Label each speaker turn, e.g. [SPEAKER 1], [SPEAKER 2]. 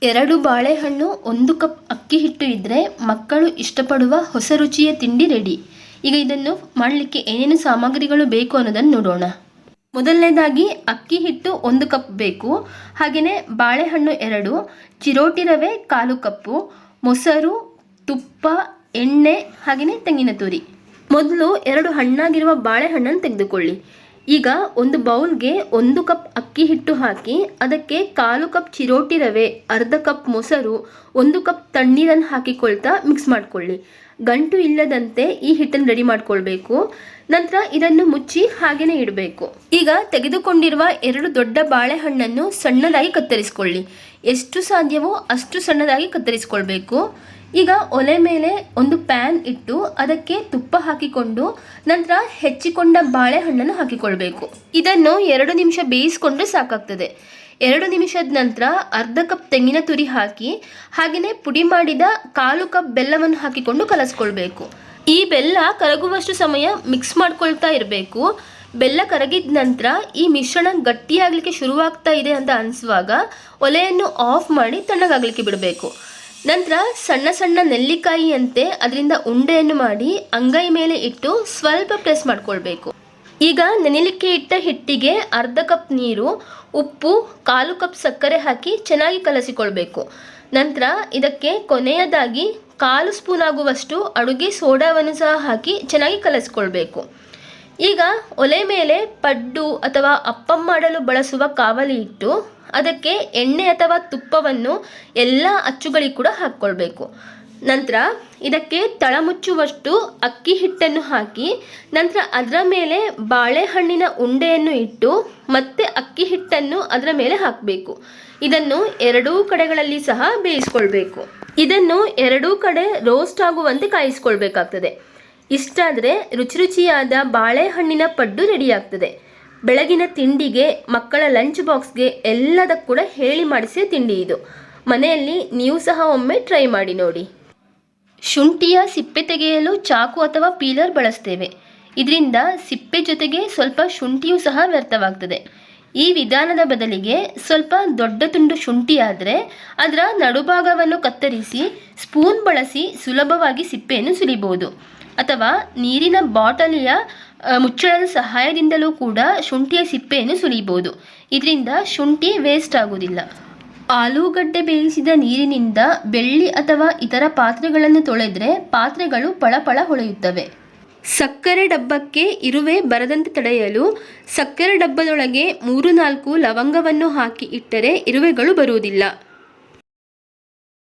[SPEAKER 1] 2 ಬಾಳೆಹಣ್ಣು 1 ಕಪ್ ಅಕ್ಕಿ ಹಿಟ್ಟು ಇದ್ದರೆ ಮಕ್ಕಳು ಇಷ್ಟಪಡುವ ಹೊಸ ರುಚಿಯ ತಿಂಡಿ ರೆಡಿ. ಈಗ ಇದನ್ನು ಮಾಡಲಿಕ್ಕೆ ಏನೇನು ಸಾಮಗ್ರಿಗಳು ಬೇಕು ಅನ್ನೋದನ್ನು ನೋಡೋಣ. ಮೊದಲನೇದಾಗಿ ಅಕ್ಕಿ ಹಿಟ್ಟು 1 ಕಪ್ ಬೇಕು. ಹಾಗೆಯೇ ಬಾಳೆಹಣ್ಣು 2, ಚಿರೋಟಿ ರವೆ 1/4 ಕಪ್ಪು, ಮೊಸರು, ತುಪ್ಪ, ಎಣ್ಣೆ ಹಾಗೆಯೇ ತೆಂಗಿನ ತುರಿ. ಮೊದಲು 2 ಹಣ್ಣಾಗಿರುವ ಬಾಳೆಹಣ್ಣನ್ನು ತೆಗೆದುಕೊಳ್ಳಿ. ಈಗ ಒಂದು ಬೌಲ್ಗೆ 1 ಕಪ್ ಅಕ್ಕಿ ಹಿಟ್ಟು ಹಾಕಿ ಅದಕ್ಕೆ 1/4 ಕಪ್ ಚಿರೋಟಿ ರವೆ, ಅರ್ಧ ಕಪ್ ಮೊಸರು, 1 ಕಪ್ ತಣ್ಣೀರನ್ನು ಹಾಕಿಕೊಳ್ತಾ ಮಿಕ್ಸ್ ಮಾಡಿಕೊಳ್ಳಿ. ಗಂಟು ಇಲ್ಲದಂತೆ ಈ ಹಿಟ್ಟನ್ನು ರೆಡಿ ಮಾಡಿಕೊಳ್ಬೇಕು. ನಂತರ ಇದನ್ನು ಮುಚ್ಚಿ ಹಾಗೇನೆ ಇಡಬೇಕು. ಈಗ ತೆಗೆದುಕೊಂಡಿರುವ 2 ದೊಡ್ಡ ಬಾಳೆಹಣ್ಣನ್ನು ಸಣ್ಣದಾಗಿ ಕತ್ತರಿಸಿಕೊಳ್ಳಿ. ಎಷ್ಟು ಸಾಧ್ಯವೋ ಅಷ್ಟು ಸಣ್ಣದಾಗಿ ಕತ್ತರಿಸಿಕೊಳ್ಬೇಕು. ಈಗ ಒಲೆ ಮೇಲೆ ಒಂದು ಪ್ಯಾನ್ ಇಟ್ಟು ಅದಕ್ಕೆ ತುಪ್ಪ ಹಾಕಿಕೊಂಡು ನಂತರ ಹೆಚ್ಚಿಕೊಂಡ ಬಾಳೆಹಣ್ಣನ್ನು ಹಾಕಿಕೊಳ್ಬೇಕು. ಇದನ್ನು 2 ನಿಮಿಷ ಬೇಯಿಸಿಕೊಂಡ್ರೆ ಸಾಕಾಗ್ತದೆ. 2 ನಿಮಿಷದ ನಂತರ ಅರ್ಧ ಕಪ್ ತೆಂಗಿನ ತುರಿ ಹಾಕಿ ಹಾಗೆಯೇ ಪುಡಿ ಮಾಡಿದ 1/4 ಕಪ್ ಬೆಲ್ಲವನ್ನು ಹಾಕಿಕೊಂಡು ಕಲಸ್ಕೊಳ್ಬೇಕು. ಈ ಬೆಲ್ಲ ಕರಗುವಷ್ಟು ಸಮಯ ಮಿಕ್ಸ್ ಮಾಡ್ಕೊಳ್ತಾ ಇರಬೇಕು. ಬೆಲ್ಲ ಕರಗಿದ ನಂತರ ಈ ಮಿಶ್ರಣ ಗಟ್ಟಿಯಾಗಲಿಕ್ಕೆ ಶುರುವಾಗ್ತಾ ಇದೆ ಅಂತ ಅನಿಸುವಾಗ ಒಲೆಯನ್ನು ಆಫ್ ಮಾಡಿ ತಣ್ಣಗಾಗಲಿಕ್ಕೆ ಬಿಡಬೇಕು. ನಂತರ ಸಣ್ಣ ಸಣ್ಣ ನೆಲ್ಲಿಕಾಯಿಯಂತೆ ಅದರಿಂದ ಉಂಡೆಯನ್ನು ಮಾಡಿ ಅಂಗೈ ಮೇಲೆ ಇಟ್ಟು ಸ್ವಲ್ಪ ಪ್ರೆಸ್ ಮಾಡಿಕೊಳ್ಬೇಕು. ಈಗ ನೆನೆಲಿಕ್ಕೆ ಇಟ್ಟ ಹಿಟ್ಟಿಗೆ ಅರ್ಧ ಕಪ್ ನೀರು, ಉಪ್ಪು, 1/4 ಕಪ್ ಸಕ್ಕರೆ ಹಾಕಿ ಚೆನ್ನಾಗಿ ಕಲಸಿಕೊಳ್ಬೇಕು. ನಂತರ ಇದಕ್ಕೆ ಕೊನೆಯದಾಗಿ 1/4 ಸ್ಪೂನ್ ಆಗುವಷ್ಟು ಅಡುಗೆ ಸೋಡಾವನ್ನು ಸಹ ಹಾಕಿ ಚೆನ್ನಾಗಿ ಕಲಸಿಕೊಳ್ಬೇಕು. ಈಗ ಒಲೆ ಮೇಲೆ ಪಡ್ಡು ಅಥವಾ ಅಪ್ಪಂ ಮಾಡಲು ಬಳಸುವ ಕಾವಲಿ ಇಟ್ಟು ಅದಕ್ಕೆ ಎಣ್ಣೆ ಅಥವಾ ತುಪ್ಪವನ್ನು ಎಲ್ಲ ಅಚ್ಚುಗಳಿಗೆ ಕೂಡ ಹಾಕ್ಕೊಳ್ಬೇಕು. ನಂತರ ಇದಕ್ಕೆ ತಳಮುಚ್ಚುವಷ್ಟು ಅಕ್ಕಿ ಹಿಟ್ಟನ್ನು ಹಾಕಿ ನಂತರ ಅದರ ಮೇಲೆ ಬಾಳೆಹಣ್ಣಿನ ಉಂಡೆಯನ್ನು ಇಟ್ಟು ಮತ್ತೆ ಅಕ್ಕಿ ಹಿಟ್ಟನ್ನು ಅದರ ಮೇಲೆ ಹಾಕಬೇಕು. ಇದನ್ನು 2 ಕಡೆಗಳಲ್ಲಿ ಸಹ ಬೇಯಿಸ್ಕೊಳ್ಬೇಕು. ಇದನ್ನು 2 ಕಡೆ ರೋಸ್ಟ್ ಆಗುವಂತೆ ಕಾಯಿಸ್ಕೊಳ್ಬೇಕಾಗ್ತದೆ. ಇಷ್ಟಾದರೆ ರುಚಿ ರುಚಿಯಾದ ಬಾಳೆಹಣ್ಣಿನ ಪಡ್ಡು ರೆಡಿಯಾಗ್ತದೆ. ಬೆಳಗಿನ ತಿಂಡಿಗೆ, ಮಕ್ಕಳ ಲಂಚ್ ಬಾಕ್ಸ್ಗೆ ಎಲ್ಲದಕ್ಕೂ ಕೂಡ ಹೇಳಿ ಮಾಡಿಸಿದ ತಿಂಡಿ ಇದು. ಮನೆಯಲ್ಲಿ ನೀವು ಸಹ ಒಮ್ಮೆ ಟ್ರೈ ಮಾಡಿ ನೋಡಿ. ಶುಂಠಿಯ ಸಿಪ್ಪೆ ತೆಗೆಯಲು ಚಾಕು ಅಥವಾ ಪೀಲರ್ ಬಳಸ್ತೇವೆ. ಇದರಿಂದ ಸಿಪ್ಪೆ ಜೊತೆಗೆ ಸ್ವಲ್ಪ ಶುಂಠಿಯೂ ಸಹ ವ್ಯರ್ಥವಾಗ್ತದೆ. ಈ ವಿಧಾನದ ಬದಲಿಗೆ ಸ್ವಲ್ಪ ದೊಡ್ಡ ತುಂಡು ಶುಂಠಿ ಆದರೆ ಅದರ ನಡುಭಾಗವನ್ನು ಕತ್ತರಿಸಿ ಸ್ಪೂನ್ ಬಳಸಿ ಸುಲಭವಾಗಿ ಸಿಪ್ಪೆಯನ್ನು ಸುಲಿಬಹುದು. ಅಥವಾ ನೀರಿನ ಬಾಟಲಿಯ ಮುಚ್ಚಳದ ಸಹಾಯದಿಂದಲೂ ಕೂಡ ಶುಂಠಿಯ ಸಿಪ್ಪೆಯನ್ನು ಸುಲಿಬಹುದು. ಇದರಿಂದ ಶುಂಠಿ ವೇಸ್ಟ್ ಆಗುವುದಿಲ್ಲ. ಆಲೂಗಡ್ಡೆ ಬೇಯಿಸಿದ ನೀರಿನಿಂದ ಬೆಳ್ಳಿ ಅಥವಾ ಇತರ ಪಾತ್ರೆಗಳನ್ನು ತೊಳೆದರೆ ಪಾತ್ರೆಗಳು ಪಳಪಳ ಹೊಳೆಯುತ್ತವೆ. ಸಕ್ಕರೆ ಡಬ್ಬಕ್ಕೆ ಇರುವೆ ಬರದಂತೆ ತಡೆಯಲು ಸಕ್ಕರೆ ಡಬ್ಬದೊಳಗೆ 3-4 ಲವಂಗವನ್ನು ಹಾಕಿ ಇಟ್ಟರೆ ಇರುವೆಗಳು ಬರುವುದಿಲ್ಲ.